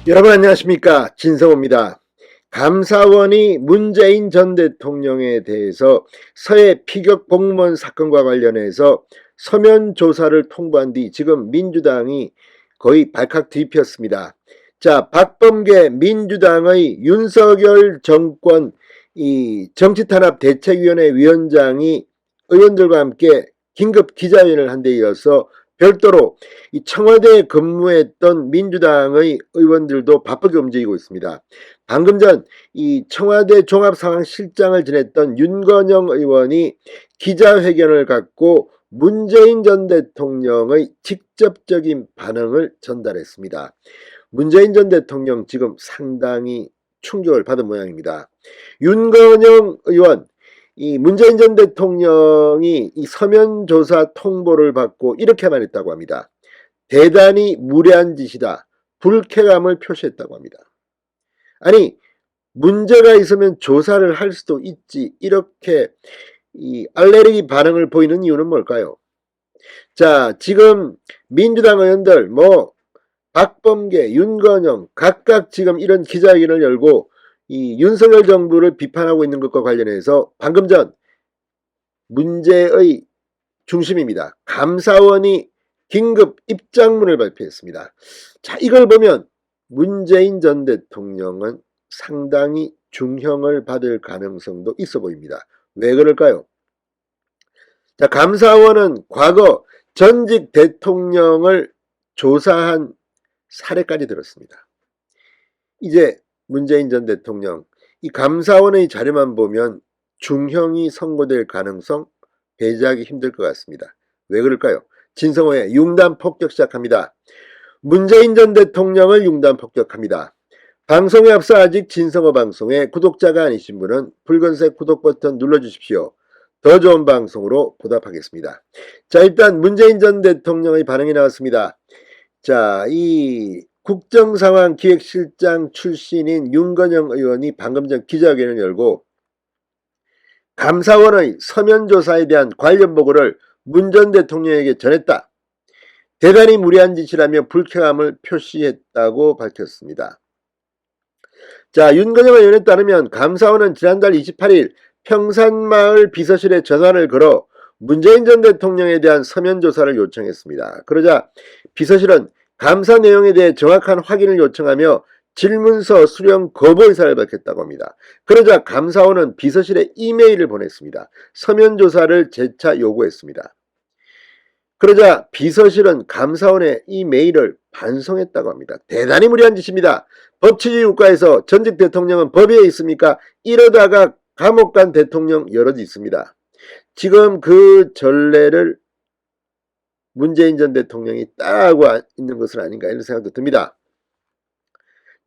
여러분 안녕하십니까, 진성호입니다. 감사원이 문재인 전 대통령에 대해서 서해 피격 공무원 사건과 관련해서 서면 조사를 통보한 뒤 지금 민주당이 거의 발칵 뒤집혔습니다. 자, 박범계 민주당의 윤석열 정권 정치탄압 대책위원회 위원장이 의원들과 함께 긴급 기자회견을 한 데 이어서 별도로 이 청와대에 근무했던 민주당의 의원들도 바쁘게 움직이고 있습니다. 방금 전 이 청와대 종합상황실장을 지냈던 윤건영 의원이 기자회견을 갖고 문재인 전 대통령의 직접적인 반응을 전달했습니다. 문재인 전 대통령 지금 상당히 충격을 받은 모양입니다. 윤건영 의원, 이 문재인 전 대통령이 이 서면 조사 통보를 받고 이렇게 말했다고 합니다. 대단히 무례한 짓이다. 불쾌감을 표시했다고 합니다. 아니, 문제가 있으면 조사를 할 수도 있지. 이렇게 이 알레르기 반응을 보이는 이유는 뭘까요? 자, 지금 민주당 의원들 박범계, 윤건영 각각 지금 이런 기자회견을 열고 이 윤석열 정부를 비판하고 있는 것과 관련해서 방금 전 문제의 중심입니다. 감사원이 긴급 입장문을 발표했습니다. 자, 이걸 보면 문재인 전 대통령은 상당히 중형을 받을 가능성도 있어 보입니다. 왜 그럴까요? 자, 감사원은 과거 전직 대통령을 조사한 사례까지 들었습니다. 이제 문재인 전 대통령, 이 감사원의 자료만 보면 중형이 선고될 가능성 배제하기 힘들 것 같습니다. 왜 그럴까요? 진성호의 융단 폭격 시작합니다. 문재인 전 대통령을 융단 폭격합니다. 방송에 앞서 아직 진성호 방송에 구독자가 아니신 분은 붉은색 구독 버튼 눌러주십시오. 더 좋은 방송으로 보답하겠습니다. 자, 일단 문재인 전 대통령의 반응이 나왔습니다. 자, 이 국정상황기획실장 출신인 윤건영 의원이 방금 전 기자회견을 열고 감사원의 서면조사에 대한 관련 보고를 문 전 대통령에게 전했다. 대단히 무리한 짓이라며 불쾌감을 표시했다고 밝혔습니다. 자, 윤건영 의원에 따르면 감사원은 지난달 28일 평산마을 비서실에 전화를 걸어 문재인 전 대통령에 대한 서면조사를 요청했습니다. 그러자 비서실은 감사 내용에 대해 정확한 확인을 요청하며 질문서 수령 거부 의사를 밝혔다고 합니다. 그러자 감사원은 비서실에 이메일을 보냈습니다. 서면 조사를 재차 요구했습니다. 그러자 비서실은 감사원의 이 메일을 반송했다고 합니다. 대단히 무리한 짓입니다. 법치주의 국가에서 전직 대통령은 법 위에 있습니까? 이러다가 감옥 간 대통령 여럿이 있습니다. 지금 그 전례를 문재인 전 대통령이 따라하고 있는 것은 아닌가 이런 생각도 듭니다.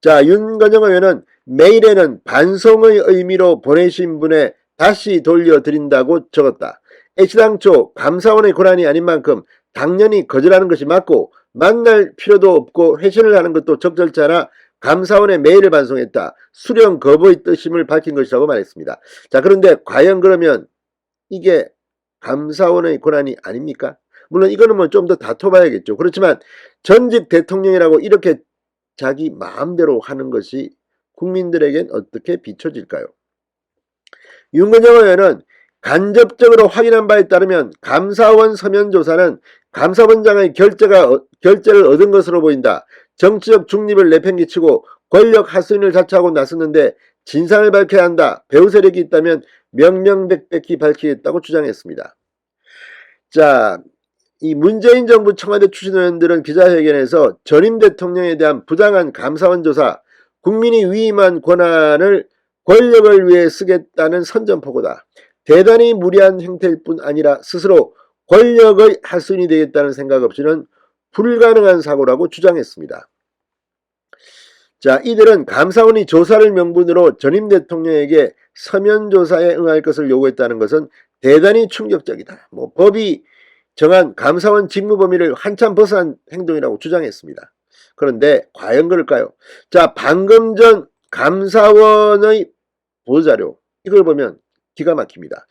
자, 윤건영 의원은 메일에는 반송의 의미로 보내신 분에 다시 돌려드린다고 적었다. 애시당초 감사원의 권한이 아닌 만큼 당연히 거절하는 것이 맞고 만날 필요도 없고 회신을 하는 것도 적절치 않아 감사원의 메일을 반송했다. 수령 거부의 뜻임을 밝힌 것이라고 말했습니다. 자, 그런데 과연 그러면 이게 감사원의 권한이 아닙니까? 물론 이거는 좀 더 다퉈봐야겠죠. 그렇지만 전직 대통령이라고 이렇게 자기 마음대로 하는 것이 국민들에겐 어떻게 비춰질까요? 윤건영 의원은 간접적으로 확인한 바에 따르면 감사원 서면조사는 감사원장의 결재를 얻은 것으로 보인다. 정치적 중립을 내팽개치고 권력 하수인을 자처하고 나섰는데 진상을 밝혀야 한다. 배후 세력이 있다면 명명백백히 밝히겠다고 주장했습니다. 자, 이 문재인 정부 청와대 출신 의원들은 기자회견에서 전임 대통령에 대한 부당한 감사원 조사, 국민이 위임한 권한을 권력을 위해 쓰겠다는 선전포고다. 대단히 무리한 행태일 뿐 아니라 스스로 권력의 하수인이 되겠다는 생각 없이는 불가능한 사고라고 주장했습니다. 자, 이들은 감사원이 조사를 명분으로 전임 대통령에게 서면 조사에 응할 것을 요구했다는 것은 대단히 충격적이다. 법이 정한 감사원 직무 범위를 한참 벗어난 행동이라고 주장했습니다. 그런데 과연 그럴까요? 자, 방금 전 감사원의 보도자료 이걸 보면 기가 막힙니다.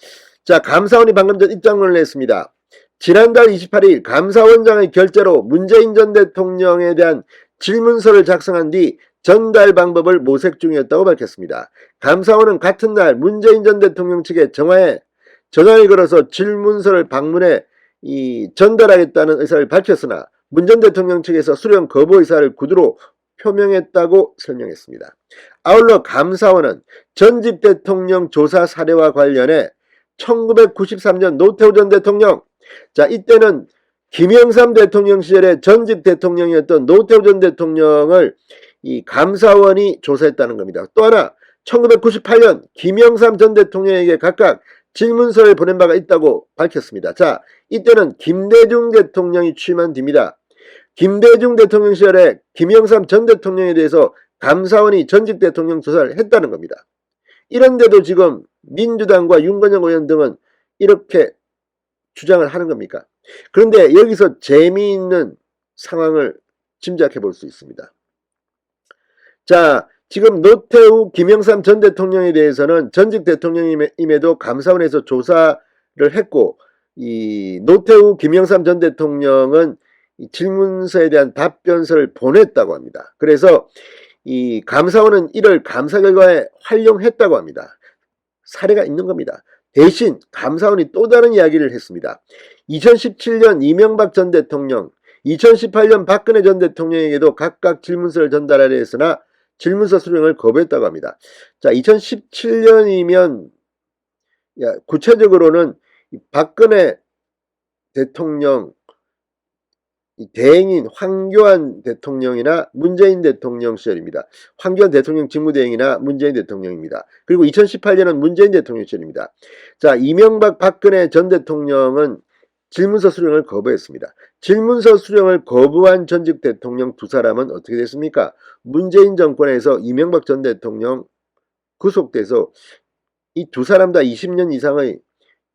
자, 감사원이 방금 전 입장문을 냈습니다. 지난달 28일 감사원장의 결재로 문재인 전 대통령에 대한 질문서를 작성한 뒤 전달 방법을 모색 중이었다고 밝혔습니다. 감사원은 같은 날 문재인 전 대통령 측에 전화를 걸어서 질문서를 방문해 전달하겠다는 의사를 밝혔으나 문 전 대통령 측에서 수령 거부 의사를 구두로 표명했다고 설명했습니다. 아울러 감사원은 전직 대통령 조사 사례와 관련해 1993년 노태우 전 대통령, 이때는 김영삼 대통령 시절에 전직 대통령이었던 노태우 전 대통령을 이 감사원이 조사했다는 겁니다. 또 하나 1998년 김영삼 전 대통령에게 각각 질문서를 보낸 바가 있다고 밝혔습니다. 이때는 김대중 대통령이 취임한 뒤입니다. 김대중 대통령 시절에 김영삼 전 대통령에 대해서 감사원이 전직 대통령 조사를 했다는 겁니다. 이런데도 지금 민주당과 윤건영 의원 등은 이렇게 주장을 하는 겁니까? 그런데 여기서 재미있는 상황을 짐작해 볼 수 있습니다. 지금 노태우, 김영삼 전 대통령에 대해서는 전직 대통령임에도 감사원에서 조사를 했고, 이 노태우, 김영삼 전 대통령은 이 질문서에 대한 답변서를 보냈다고 합니다. 그래서 이 감사원은 이를 감사 결과에 활용했다고 합니다. 사례가 있는 겁니다. 대신 감사원이 또 다른 이야기를 했습니다. 2017년 이명박 전 대통령, 2018년 박근혜 전 대통령에게도 각각 질문서를 전달하려 했으나 질문서 수령을 거부했다고 합니다. 2017년이면 구체적으로는 박근혜 대통령 대행인 황교안 대통령이나 문재인 대통령 시절입니다. 황교안 대통령 직무대행이나 문재인 대통령입니다. 그리고 2018년은 문재인 대통령 시절입니다. 이명박 박근혜 전 대통령은 질문서 수령을 거부했습니다. 질문서 수령을 거부한 전직 대통령 두 사람은 어떻게 됐습니까? 문재인 정권에서 이명박 전 대통령 구속돼서 이 두 사람 다 20년 이상의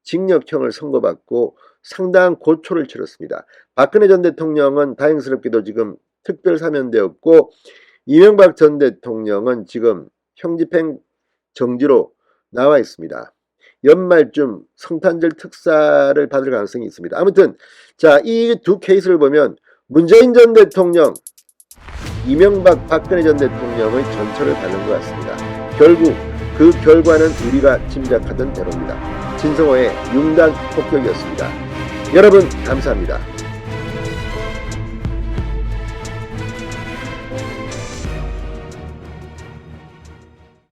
징역형을 선고받고 상당한 고초를 치렀습니다. 박근혜 전 대통령은 다행스럽게도 지금 특별 사면되었고, 이명박 전 대통령은 지금 형집행 정지로 나와 있습니다. 연말쯤 성탄절 특사를 받을 가능성이 있습니다. 아무튼 이 두 케이스를 보면 문재인 전 대통령, 이명박 박근혜 전 대통령의 전철을 밟는 것 같습니다. 결국 그 결과는 우리가 짐작하던 대로입니다. 진성호의 융단 폭격이었습니다. 여러분 감사합니다.